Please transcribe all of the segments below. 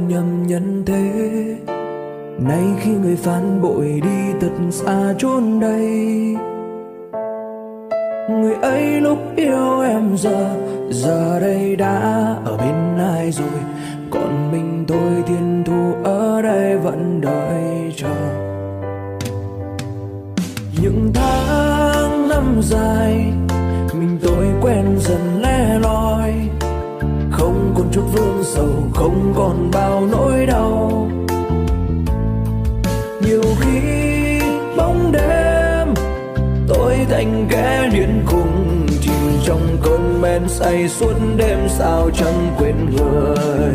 đành nhầm nhân thế. Nay khi người phản bội đi thật xa chốn đây, người ấy lúc yêu em giờ đây đã ở bên ai rồi. Còn mình tôi thiên thu ở đây vẫn đợi chờ. Những tháng năm dài mình tôi quen dần le loi, không còn chút vương sầu, không còn bao nỗi đau. Nhiều khi bóng đêm tôi thành kẻ điên khùng, chìm trong cơn men say suốt đêm sao chẳng quên người.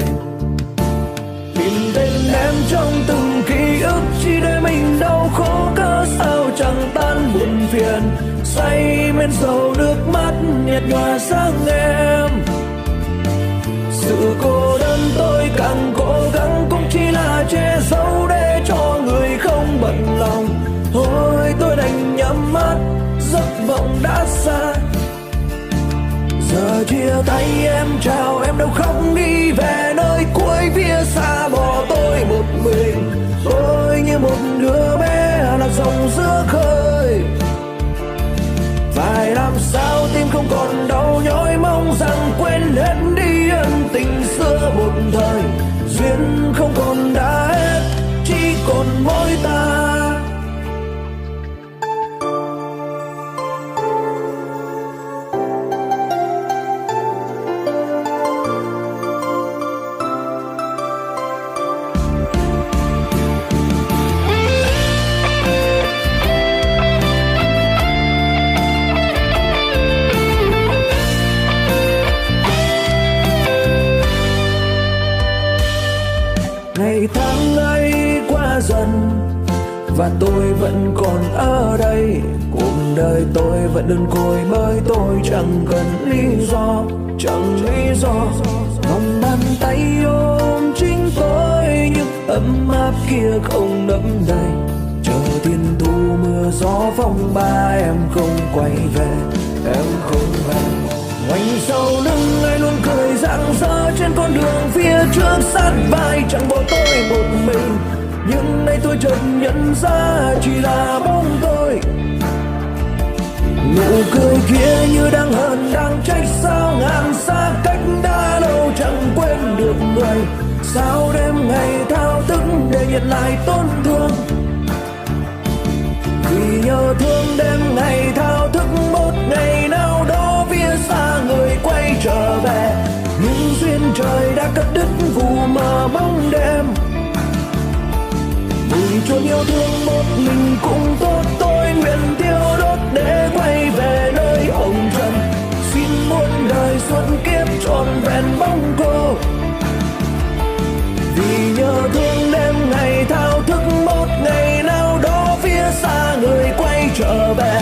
Tìm tên em trong từng ký ức chỉ để mình đau khổ, cớ sao chẳng tan buồn phiền. Say men dầu nước mắt nhạt nhòa sang em. Sự cô đơn tôi càng cố gắng cũng chỉ là che giấu để cho người không bận lòng. Thôi tôi đành nhắm mắt, giấc mộng đã xa. Giờ chia tay em chào em đâu khóc đi về nơi cuối phía xa, bỏ tôi một mình. Tôi như một đứa bé lạc dòng giữa khơi. Phải làm sao tim không còn đau nhói, mong rằng quên hết đi ân tình xưa một thời. Duyên không còn đã hết, chỉ còn mỗi ta. Ngày tháng ấy qua dần và tôi vẫn còn ở đây. Cuộc đời tôi vẫn đơn côi bởi tôi chẳng cần lý do, chẳng lý do. Vòng bàn tay ôm chính tôi nhưng ấm áp kia không đẫm đầy. Chờ thiên thu mưa gió phong ba em không quay về, em không về. Ngoảnh sau lưng ai luôn cười rạng rỡ trên con đường phía trước sát vai, chẳng bỏ tôi một mình. Nhưng nay tôi chợt nhận ra chỉ là bóng tôi. Nụ cười kia như đang hờn đang trách, sao ngàn xa cách đã lâu chẳng quên được người. Sao đêm ngày thao thức để nhận lại tổn thương. Vì nhớ thương đêm ngày thao thức một ngày nào đó phía xa người quay trở về. Nhưng duyên trời đã cắt đứt vụ mờ bóng đêm. Vui chốn yêu thương một mình cũng tốt, tôi nguyện tiêu đốt để quay về nơi hồng trần. Xin muôn đời suốt kiếp trọn vẹn bóng cô. Vì nhớ thương đêm ngày thao thức một ngày nào đó phía xa người quay trở về.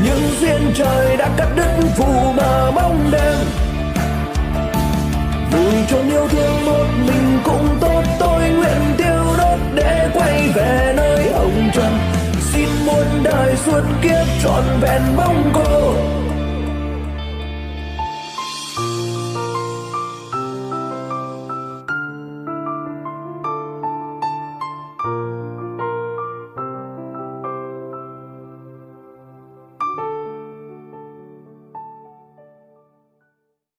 Nhưng duyên trời đã cắt đứt vụ mờ bóng đêm. Vui chốn yêu thương một mình cũng tốt, tôi nguyện tiêu đốt để quay về nơi hồng trần. Xin muôn đời suốt kiếp trọn vẹn bóng cô.